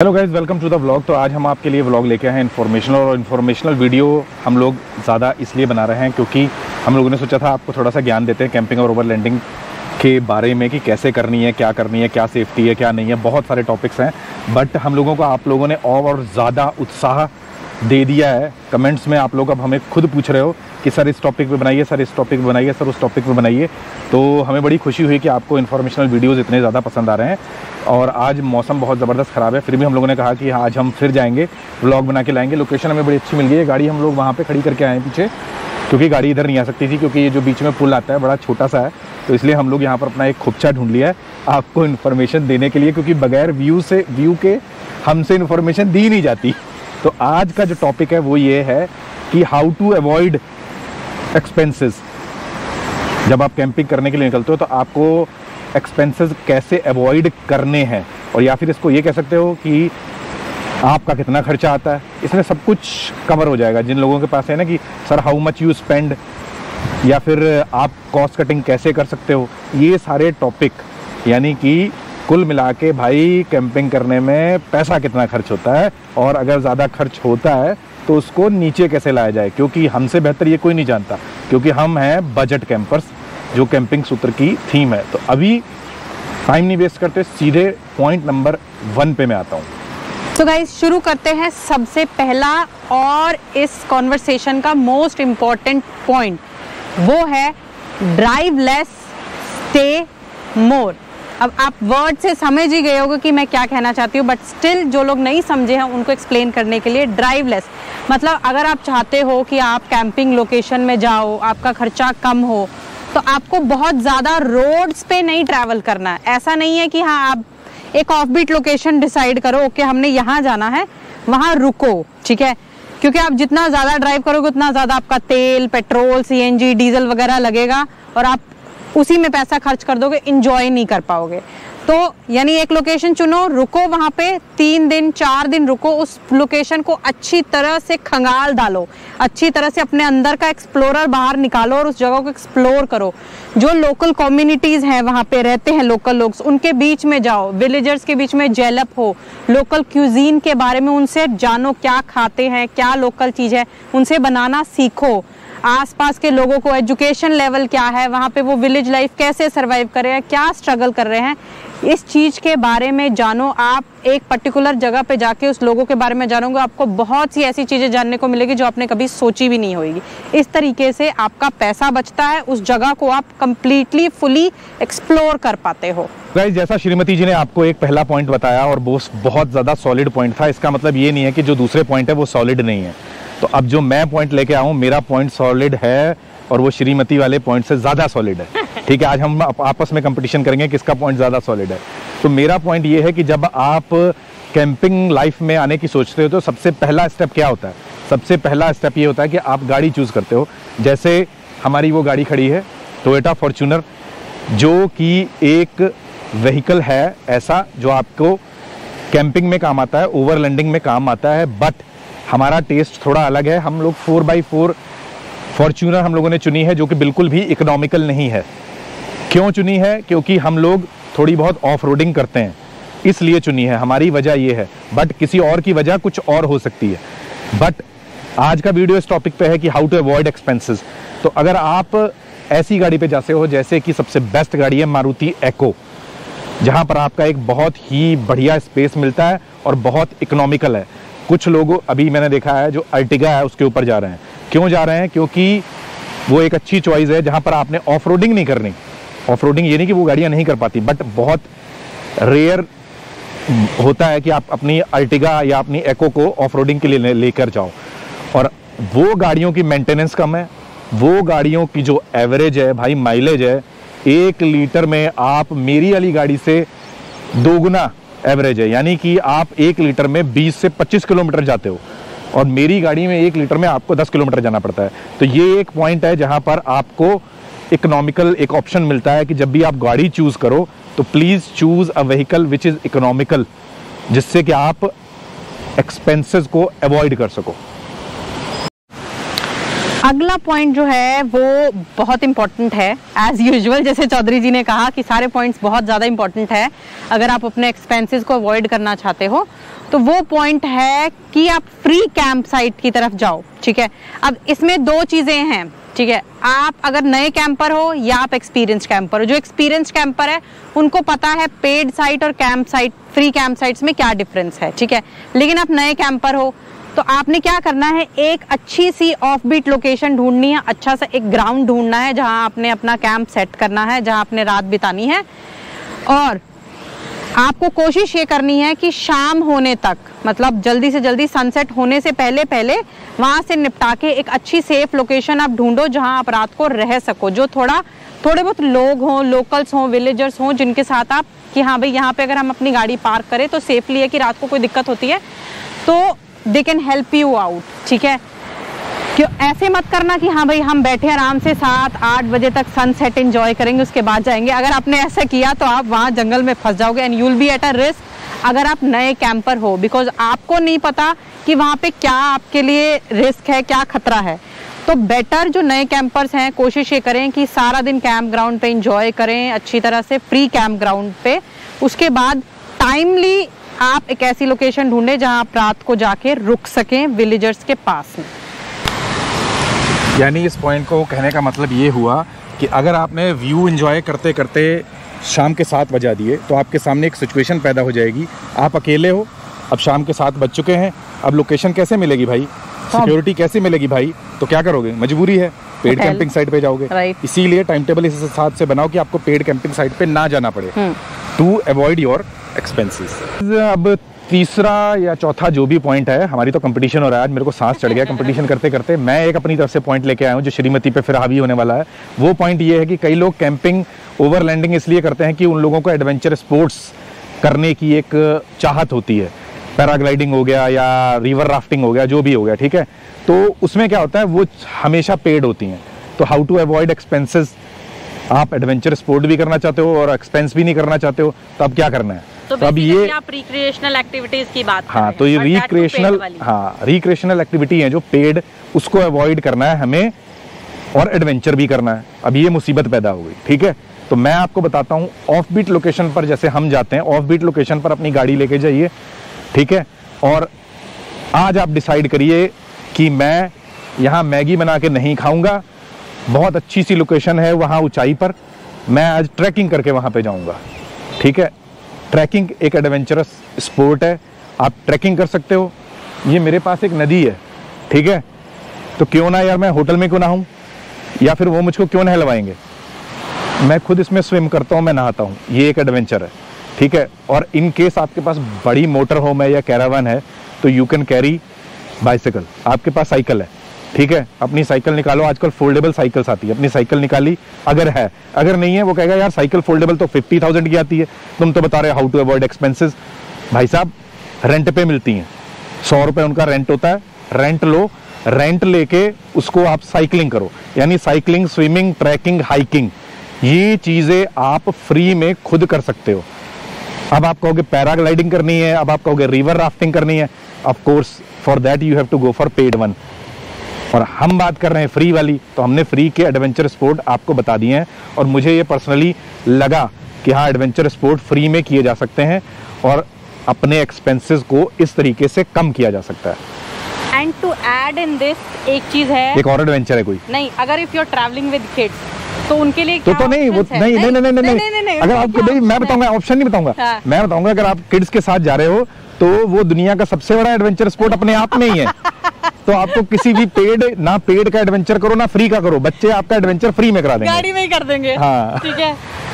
Hello guys, welcome to the vlog. तो आज हम आपके लिए व्लॉग लेके आए हैं इन्फॉर्मेशनल वीडियो हम लोग ज़्यादा इसलिए बना रहे हैं क्योंकि हम लोगों ने सोचा था आपको थोड़ा सा ज्ञान देते हैं कैंपिंग और ओवरलैंडिंग के बारे में कि कैसे करनी है, क्या सेफ्टी है, क्या नहीं है। बहुत सारे टॉपिक्स हैं, बट हम लोगों को आप लोगों ने और ज़्यादा उत्साह दे दिया है। कमेंट्स में आप लोग अब हमें खुद पूछ रहे हो कि सर इस टॉपिक पे बनाइए, सर इस टॉपिक पे बनाइए, सर उस टॉपिक पे बनाइए। तो हमें बड़ी खुशी हुई कि आपको इन्फॉर्मेशनल वीडियोज़ इतने ज़्यादा पसंद आ रहे हैं। और आज मौसम बहुत ज़बरदस्त ख़राब है, फिर भी हम लोगों ने कहा कि आज हम फिर जाएंगे, व्लॉग बना के लाएंगे। लोकेशन हमें बड़ी अच्छी मिल गई है, गाड़ी हम लोग वहाँ पे खड़ी करके आए हैं पीछे, क्योंकि गाड़ी इधर नहीं आ सकती थी, क्योंकि ये जो बीच में पुल आता है बड़ा छोटा सा है। तो इसलिए हम लोग यहाँ पर अपना एक खुपचा ढूंढ लिया है आपको इन्फॉर्मेशन देने के लिए, क्योंकि बगैर व्यू के हमसे इन्फॉर्मेशन दी नहीं जाती। तो आज का जो टॉपिक है वो ये है कि हाउ टू अवॉइड एक्सपेंसेस। जब आप कैंपिंग करने के लिए निकलते हो तो आपको एक्सपेंसेस कैसे अवॉइड करने हैं, और या फिर इसको ये कह सकते हो कि आपका कितना खर्चा आता है। इसमें सब कुछ कवर हो जाएगा। जिन लोगों के पास है ना कि sir how much you spend, या फिर आप कॉस्ट कटिंग कैसे कर सकते हो, ये सारे टॉपिक, यानी कि कुल मिला के भाई कैंपिंग करने में पैसा कितना खर्च होता है, और अगर ज़्यादा खर्च होता है तो उसको नीचे कैसे लाया जाए, क्योंकि हमसे बेहतर ये कोई नहीं जानता, क्योंकि हम हैं बजट कैंपर्स, जो कैंपिंग सूत्र की थीम है। तो अभी टाइम नहीं वेस्ट करते, सीधे पॉइंट नंबर 1 पे मैं आता हूँ। तो गाइस शुरू करते हैं। सबसे पहला और इस कॉन्वर्सेशन का मोस्ट इम्पॉर्टेंट पॉइंट वो है ड्राइव लेस स्टे मोर। अब आप वर्ड से समझ ही गए होंगे कि मैं क्या कहना चाहती हूँ, बट स्टिल जो लोग नहीं समझे हैं उनको एक्सप्लेन करने के लिए, ड्राइव लेस मतलब अगर आप चाहते हो कि आप कैंपिंग लोकेशन में जाओ, आपका खर्चा कम हो, तो आपको बहुत ज़्यादा रोड्स पे नहीं ट्रैवल करना है। ऐसा नहीं है कि हाँ आप एक ऑफ बीट लोकेशन डिसाइड करो, ओके हमने यहाँ जाना है, वहाँ रुको, ठीक है, क्योंकि आप जितना ज़्यादा ड्राइव करोगे उतना ज़्यादा आपका तेल, पेट्रोल, CNG, डीजल वगैरह लगेगा और आप उसी में पैसा खर्च कर दोगे, इंजॉय नहीं कर पाओगे। तो यानी एक लोकेशन चुनो, रुको वहाँ पे 3 दिन 4 दिन रुको, उस लोकेशन को अच्छी तरह से खंगाल डालो, अच्छी तरह से अपने अंदर का एक्सप्लोरर बाहर निकालो और उस जगह को एक्सप्लोर करो। जो लोकल कम्युनिटीज़ हैं, वहाँ पे रहते हैं लोकल लोग, उनके बीच में जाओ, विलेजर्स के बीच में जेलअप हो, लोकल क्यूजीन के बारे में उनसे जानो, क्या खाते हैं, क्या लोकल चीज़ है, उनसे बनाना सीखो। आसपास के लोगों को एजुकेशन लेवल क्या है, वहाँ पे वो विलेज लाइफ कैसे सरवाइव कर रहे हैं, क्या स्ट्रगल कर रहे हैं, इस चीज़ के बारे में जानो। आप एक पर्टिकुलर जगह पे जाके उस लोगों के बारे में जानोगे, आपको बहुत सी ऐसी चीज़ें जानने को मिलेगी जो आपने कभी सोची भी नहीं होगी। इस तरीके से आपका पैसा बचता है, उस जगह को आप कंप्लीटली फुली एक्सप्लोर कर पाते हो। गाइस, जैसा श्रीमती जी ने आपको एक पहला पॉइंट बताया और वो बहुत ज़्यादा सॉलिड पॉइंट था, इसका मतलब ये नहीं है कि जो दूसरे पॉइंट है वो सॉलिड नहीं है। तो अब जो मैं पॉइंट लेके आऊँ, मेरा पॉइंट सॉलिड है और वो श्रीमती वाले पॉइंट से ज़्यादा सॉलिड है। ठीक है, आज हम आपस में कंपटीशन करेंगे किसका पॉइंट ज़्यादा सॉलिड है। तो मेरा पॉइंट ये है कि जब आप कैंपिंग लाइफ में आने की सोचते हो तो सबसे पहला स्टेप क्या होता है? सबसे पहला स्टेप ये होता है कि आप गाड़ी चूज़ करते हो। जैसे हमारी वो गाड़ी खड़ी है टोयोटा फॉर्च्यूनर, जो कि एक व्हीकल है ऐसा जो आपको कैंपिंग में काम आता है, ओवरलैंडिंग में काम आता है, बट हमारा टेस्ट थोड़ा अलग है। हम लोग 4x4 फॉर्च्यूनर हम लोगों ने चुनी है, जो कि बिल्कुल भी इकोनॉमिकल नहीं है। क्यों चुनी है? क्योंकि हम लोग थोड़ी बहुत ऑफ रोडिंग करते हैं, इसलिए चुनी है। हमारी वजह ये है, बट किसी और की वजह कुछ और हो सकती है। बट आज का वीडियो इस टॉपिक पे है कि हाउ टू अवॉइड एक्सपेंसेस। तो अगर आप ऐसी गाड़ी पे जाते हो, जैसे कि सबसे बेस्ट गाड़ी है मारुति एको, जहाँ पर आपका एक बहुत ही बढ़िया स्पेस मिलता है और बहुत इकोनॉमिकल है। कुछ लोग अभी मैंने देखा है जो अर्टिगा है उसके ऊपर जा रहे हैं। क्यों जा रहे हैं? क्योंकि वो एक अच्छी चॉइस है जहाँ पर आपने ऑफ रोडिंग नहीं करनी। ऑफ रोडिंग ये नहीं कि वो गाड़ियाँ नहीं कर पाती, बट बहुत रेयर होता है कि आप अपनी अर्टिगा या अपनी एको को ऑफ रोडिंग के लिए लेकर जाओ, और वो गाड़ियों की मेंटेनेंस कम है, वो गाड़ियों की जो एवरेज है भाई, माइलेज है 1 लीटर में आप मेरी वाली गाड़ी से 2 गुना एवरेज है। यानी कि आप 1 लीटर में 20 से 25 किलोमीटर जाते हो, और मेरी गाड़ी में 1 लीटर में आपको 10 किलोमीटर जाना पड़ता है। तो ये एक पॉइंट है जहां पर आपको इकोनॉमिकल एक ऑप्शन मिलता है कि जब भी आप गाड़ी चूज करो तो please choose a vehicle which is economical, जिससे कि आप एक्सपेंसेस को अवॉइड कर सको। अगला पॉइंट जो है वो बहुत इंपॉर्टेंट है एज यूजुअल। जैसे चौधरी जी ने कहा कि सारे पॉइंट्स बहुत ज़्यादा इंपॉर्टेंट है अगर आप अपने एक्सपेंसेस को अवॉइड करना चाहते हो, तो वो पॉइंट है कि आप फ्री कैंप साइट की तरफ जाओ। ठीक है, अब इसमें दो चीज़ें हैं। ठीक है, आप अगर नए कैंपर हो या आप एक्सपीरियंस्ड कैंपर हो। जो एक्सपीरियंस्ड कैंपर है उनको पता है पेड साइट और camp site, free camp sites में क्या डिफरेंस है। ठीक है, लेकिन आप नए कैंपर हो तो आपने क्या करना है, एक अच्छी सी ऑफ बीट लोकेशन ढूंढनी है, अच्छा सा एक ग्राउंड ढूंढना है जहां आपने अपना कैंप सेट करना है, जहां आपने रात बितानी है। और आपको कोशिश ये करनी है कि शाम होने तक, मतलब जल्दी से जल्दी सनसेट होने से पहले पहले वहां से निपटा के एक अच्छी सेफ लोकेशन आप ढूंढो जहां आप रात को रह सको, जो थोड़े बहुत लोग हों, लोकल्स हों, विलेजर्स हों, जिनके साथ आप कि हाँ भाई यहाँ पे अगर हम अपनी गाड़ी पार्क करें तो सेफली है कि रात को कोई दिक्कत होती है तो they can help you out. ठीक है, क्यों ऐसे मत करना कि हाँ भाई हम बैठे आराम से 7-8 बजे तक सनसेट एंजॉय करेंगे उसके बाद जाएंगे। अगर आपने ऐसा किया तो आप वहाँ जंगल में फंस जाओगे and you will be at a risk अगर आप नए कैंपर हो, बिकॉज आपको नहीं पता कि वहाँ पे क्या आपके लिए रिस्क है, क्या खतरा है। तो बेटर जो नए कैंपर्स हैं कोशिश ये करें कि सारा दिन कैंप ग्राउंड पे एंजॉय करें अच्छी तरह से, फ्री कैंप ग्राउंड पे। उसके बाद टाइमली आप एक ऐसी लोकेशन ढूंढें जहां आप रात को जाके रुक सकें विलेजर्स के पास में। यानी इस पॉइंट को कहने का मतलब ये हुआ कि अगर आपने व्यू एंजॉय करते करते शाम के 7 बजा दिए तो आपके सामने एक सिचुएशन पैदा हो जाएगी, आप अकेले हो, अब शाम के 7 बज चुके हैं, अब लोकेशन कैसे मिलेगी भाई, सिक्योरिटी कैसे मिलेगी भाई, तो क्या करोगे, मजबूरी है पेड कैंपिंग साइट पे जाओगे। इसीलिए टाइम टेबल इस हिसाब से बनाओ कि आपको पेड कैंपिंग साइट पे ना जाना पड़े टू अवॉइड योर एक्सपेंसेस। अब तीसरा या चौथा जो भी पॉइंट है, हमारी तो कंपटीशन हो रहा है आज, मेरे को सांस चढ़ गया कंपटीशन करते करते। मैं एक अपनी तरफ से पॉइंट लेके आया हूँ जो श्रीमती पे फिर हावी होने वाला है। वो पॉइंट ये है कि कई लोग कैंपिंग ओवरलैंडिंग इसलिए करते हैं कि उन लोगों को एडवेंचर स्पोर्ट्स करने की एक चाहत होती है, पैराग्लाइडिंग हो गया या रिवर राफ्टिंग हो गया, जो भी हो गया। ठीक है, तो उसमें क्या होता है वो हमेशा पेड होती हैं। तो हाउ टू अवॉइड एक्सपेंसेस, आप एडवेंचर स्पोर्ट भी करना चाहते हो और एक्सपेंस भी नहीं करना चाहते हो, तो अब क्या करना है, तो अब ये आप रिक्रिएशनल एक्टिविटीज की बात कर रहे हैं। तो ये रिक्रिएशनल एक्टिविटी है जो पेड, उसको अवॉइड करना है हमें और एडवेंचर भी करना है। अब ये मुसीबत पैदा हो गई। ठीक है, तो मैं आपको बताता हूँ ऑफ बीट लोकेशन पर जैसे हम जाते हैं, ऑफ बीट लोकेशन पर अपनी गाड़ी लेके जाइए। ठीक है, और आज आप डिसाइड करिए कि मैं यहाँ मैगी बना के नहीं खाऊंगा, बहुत अच्छी सी लोकेशन है वहाँ ऊंचाई पर, मैं आज ट्रैकिंग करके वहाँ पे जाऊँगा। ठीक है, ट्रैकिंग एक एडवेंचरस स्पोर्ट है, आप ट्रैकिंग कर सकते हो। ये मेरे पास एक नदी है, ठीक है, तो क्यों ना यार मैं होटल में क्यों ना हूँ, या फिर वो मुझको क्यों नहलवाएंगे, मैं खुद इसमें स्विम करता हूँ, मैं नहाता हूँ, ये एक एडवेंचर है। ठीक है, और इन केस आपके पास बड़ी मोटर होम है या कैरावन है तो यू कैन कैरी बाइसिकल, आपके पास साइकिल है। ठीक है, अपनी साइकिल निकालो, आजकल फोल्डेबल साइकिल्स आती है, अपनी साइकिल निकाली, अगर है, अगर नहीं है वो कहेगा यार साइकिल फोल्डेबल तो 50,000 की आती है, तुम तो बता रहे हो हाउ टू अवॉइड एक्सपेंसेस। भाई साहब रेंट पे मिलती हैं, 100 रुपये उनका रेंट होता है, रेंट लो, रेंट लेके उसको आप साइकिलिंग करो, यानी साइकिलिंग, स्विमिंग, ट्रैकिंग, हाइकिंग, ये चीजें आप फ्री में खुद कर सकते हो। अब आप कहोगे पैराग्लाइडिंग करनी है, अब आप कहोगे रिवर राफ्टिंग करनी है, of course for that you have to go for paid one. और हम बात कर रहे हैं फ्री वाली, तो हमने फ्री के एडवेंचर स्पोर्ट आपको बता दिए हैं, और मुझे ये पर्सनली लगा कि हाँ एडवेंचर स्पोर्ट फ्री में किए जा सकते हैं और अपने एक्सपेंसेस को इस तरीके से कम किया जा सकता है। And to add in this एक चीज है, एक और एडवेंचर है कोई नहीं, अगर if you are travelling with kids तो उनके लिए तो नहीं, वो नहीं, अगर आपको नहीं, मैं बताऊंगा, ऑप्शन नहीं बताऊंगा, मैं बताऊंगा अगर आप किड्स के साथ जा रहे हो तो वो दुनिया का सबसे बड़ा एडवेंचर स्पोर्ट अपने आप में ही है। तो आपको किसी भी ना पेड का एडवेंचर करो ना फ्री का करो, बच्चे आपका एडवेंचर फ्री में करा देंगे, गाड़ी में ही कर देंगे। हाँ। ठीक है,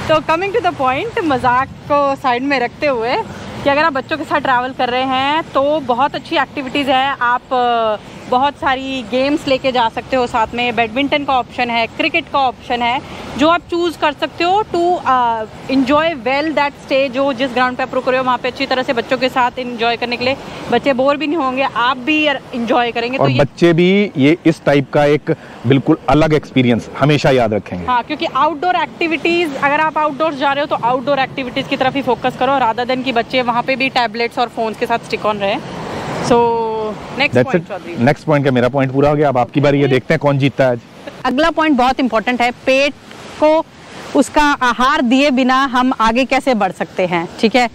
तो कमिंग टू द पॉइंट, मजाक को साइड में रखते हुए कि अगर आप बच्चों के साथ ट्रैवल कर रहे हैं तो बहुत अच्छी एक्टिविटीज़ है, आप बहुत सारी गेम्स लेके जा सकते हो साथ में, बैडमिंटन का ऑप्शन है, क्रिकेट का ऑप्शन है, जो आप चूज़ कर सकते हो to enjoy well that stay. जो जिस ग्राउंड पे आप रुक रहे हो वहाँ पे अच्छी तरह से बच्चों के साथ इंजॉय करने के लिए, बच्चे बोर भी नहीं होंगे, आप भी इंजॉय करेंगे, और तो बच्चे भी ये इस टाइप का एक बिल्कुल अलग एक्सपीरियंस हमेशा याद रखेंगे। हाँ, क्योंकि आउटडोर एक्टिविटीज़, अगर आप आउटडोर जा रहे हो तो आउटडोर एक्टिविटीज़ की तरफ ही फोकस करो, रादर देन कि बच्चे वहाँ पे भी टैबलेट्स और फोन्स के साथ स्टिक ऑन रहे। सो नेक्स्ट पॉइंट का मेरा पॉइंट पूरा हो गया। अब आपकी बारी है, देखते हैं कौन जीतता है आज। अगला पॉइंट बहुत इंपॉर्टेंट है, पेट को उसका आहार दिए बिना हम आगे कैसे बढ़ सकते हैं। ठीक है,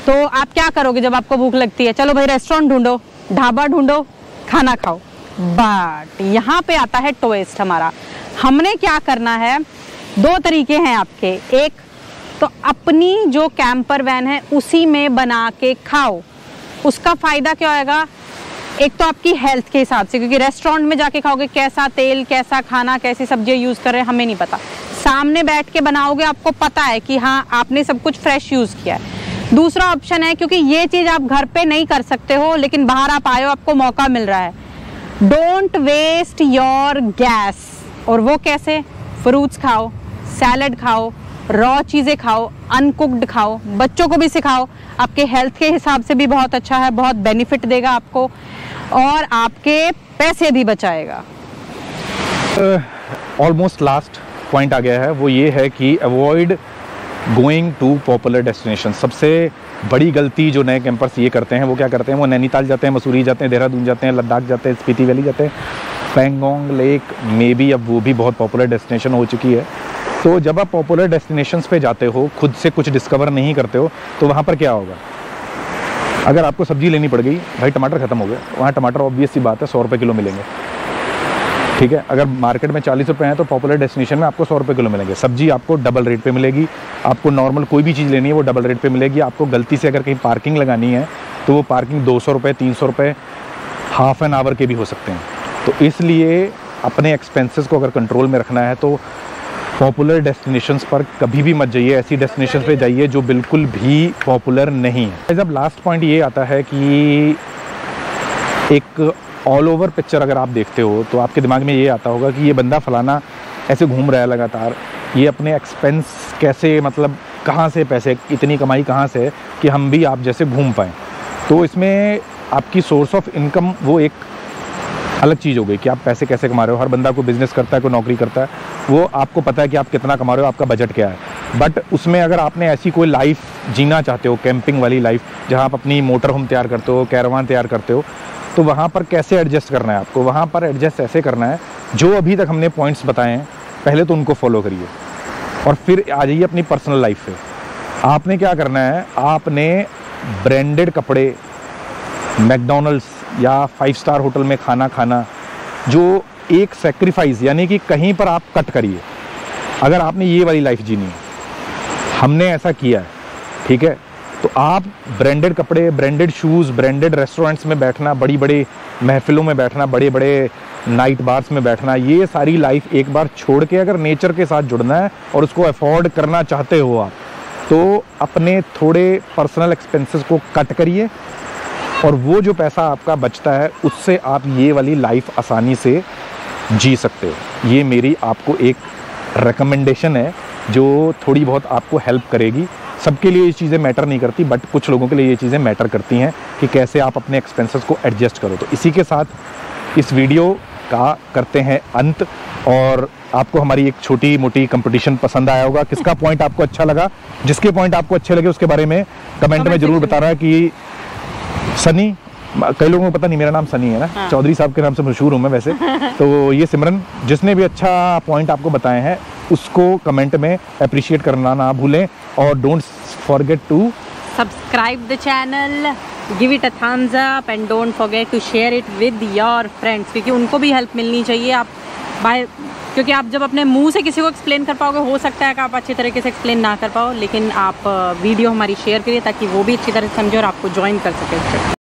तो आप क्या करोगे जब आपको भूख लगती है? चलो भाई रेस्टोरेंट ढूंढो, ढाबा ढूंढो, खाना खाओ। बट यहाँ पे आता है ट्विस्ट हमारा। हमने क्या करना है, दो तरीके हैं आपके। एक तो अपनी जो कैंपर वैन है उसी में बना के खाओ। उसका फायदा क्या होगा? एक तो आपकी हेल्थ के हिसाब से, क्योंकि रेस्टोरेंट में जाके खाओगे कैसा तेल, कैसा खाना, कैसी सब्जियां यूज कर रहे हैं हमें नहीं पता। सामने बैठ के बनाओगे, आपको पता है कि हाँ आपने सब कुछ फ्रेश यूज किया है। दूसरा ऑप्शन है, क्योंकि ये चीज आप घर पे नहीं कर सकते हो लेकिन बाहर आप आए हो, आपको मौका मिल रहा है, डोंट वेस्ट योर गैस। और वो कैसे? फ्रूट्स खाओ, सैलड खाओ, रॉ चीजें खाओ, अनकुक्ड खाओ, बच्चों को भी सिखाओ। आपके हेल्थ के हिसाब से भी बहुत अच्छा है, बहुत बेनिफिट देगा आपको और आपके पैसे भी बचाएगा। ऑलमोस्ट लास्ट पॉइंट आ गया है, वो ये है कि avoid going to popular destination. सबसे बड़ी गलती जो नए कैंपर्स ये करते हैं, वो क्या करते हैं, वो नैनीताल जाते हैं, मसूरी जाते हैं, देहरादून जाते हैं, लद्दाख जाते हैं, स्पीति वैली जाते हैं, पैंगोंग लेक में भी अब वो भी बहुत पॉपुलर डेस्टिनेशन हो चुकी है। तो जब आप पॉपुलर डेस्टिनेशंस पे जाते हो, खुद से कुछ डिस्कवर नहीं करते हो, तो वहाँ पर क्या होगा? अगर आपको सब्जी लेनी पड़ गई, भाई टमाटर खत्म हो गए, वहाँ टमाटर ऑब्वियस सी बात है 100 रुपये किलो मिलेंगे। ठीक है, अगर मार्केट में 40 रुपये हैं तो पॉपुलर डेस्टिनेशन में आपको 100 रुपये किलो मिलेंगे। सब्जी आपको डबल रेट पे मिलेगी। आपको नॉर्मल कोई भी चीज़ लेनी है वो डबल रेट पे मिलेगी। आपको गलती से अगर कहीं पार्किंग लगानी है तो वो पार्किंग 200 रुपये, 300 रुपये, हाफ एन आवर के भी हो सकते हैं। तो इसलिए अपने एक्सपेंसेस को अगर कंट्रोल में रखना है तो पॉपुलर डेस्टिनेशंस पर कभी भी मत जाइए। ऐसी डेस्टिनेशंस पे जाइए जो बिल्कुल भी पॉपुलर नहीं है। जब लास्ट पॉइंट ये आता है कि एक ऑल ओवर पिक्चर अगर आप देखते हो तो आपके दिमाग में ये आता होगा कि ये बंदा फलाना ऐसे घूम रहा है लगातार, ये अपने एक्सपेंस कैसे, मतलब कहाँ से पैसे, इतनी कमाई कहाँ से है कि हम भी आप जैसे घूम पाएँ। तो इसमें आपकी सोर्स ऑफ इनकम वो एक अलग चीज़ हो गई कि आप पैसे कैसे कमा रहे हो। हर बंदा को बिजनेस करता है, कोई नौकरी करता है, वो आपको पता है कि आप कितना कमा रहे हो, आपका बजट क्या है। बट उसमें अगर आपने ऐसी कोई लाइफ जीना चाहते हो, कैंपिंग वाली लाइफ, जहाँ आप अपनी मोटर होम तैयार करते हो, कैरवान तैयार करते हो, तो वहाँ पर कैसे एडजस्ट करना है आपको? वहाँ पर एडजस्ट ऐसे करना है, जो अभी तक हमने पॉइंट्स बताए हैं पहले तो उनको फॉलो करिए और फिर आ जाइए अपनी पर्सनल लाइफ पे। आपने क्या करना है, आपने ब्रांडेड कपड़े, मैकडॉनल्ड्स या 5 स्टार होटल में खाना खाना, जो एक सेक्रीफाइस, यानी कि कहीं पर आप कट करिए। अगर आपने ये वाली लाइफ जीनी है, हमने ऐसा किया है, ठीक है, तो आप ब्रांडेड कपड़े, ब्रांडेड शूज़, ब्रांडेड रेस्टोरेंट्स में बैठना, बड़ी बड़ी महफिलों में बैठना, बड़े बड़े नाइट बार्स में बैठना, ये सारी लाइफ एक बार छोड़ के अगर नेचर के साथ जुड़ना है और उसको अफोर्ड करना चाहते हो आप, तो अपने थोड़े पर्सनल एक्सपेंसेस को कट करिए और वो जो पैसा आपका बचता है उससे आप ये वाली लाइफ आसानी से जी सकते हो। ये मेरी आपको एक रिकमेंडेशन है जो थोड़ी बहुत आपको हेल्प करेगी। सबके लिए ये चीज़ें मैटर नहीं करती, बट कुछ लोगों के लिए ये चीज़ें मैटर करती हैं कि कैसे आप अपने एक्सपेंसेस को एडजस्ट करो। तो इसी के साथ इस वीडियो का करते हैं अंत, और आपको हमारी एक छोटी मोटी कंपटीशन पसंद आया होगा। किसका पॉइंट आपको अच्छा लगा? जिसके पॉइंट आपको अच्छे लगे उसके बारे में कमेंट में जरूर बता रहा है कि सनी, कई लोगों को पता नहीं मेरा नाम सनी है ना, हाँ। चौधरी साहब के नाम से मशहूर हूँ मैं वैसे। तो ये सिमरन, जिसने भी अच्छा पॉइंट आपको बताए हैं उसको कमेंट में अप्रिशिएट करना ना भूलें, और don't forget to subscribe the channel, give it a thumbs up and don't forget to share it with your friends, क्योंकि उनको भी हेल्प मिलनी चाहिए। आप क्योंकि आप जब अपने मुंह से किसी को एक्सप्लेन कर पाओगे, हो सकता है कि आप अच्छी तरीके से एक्सप्लेन ना कर पाओ, लेकिन आप वीडियो हमारी शेयर करिए ताकि वो भी अच्छी तरह से समझे और आपको ज्वाइन कर सके।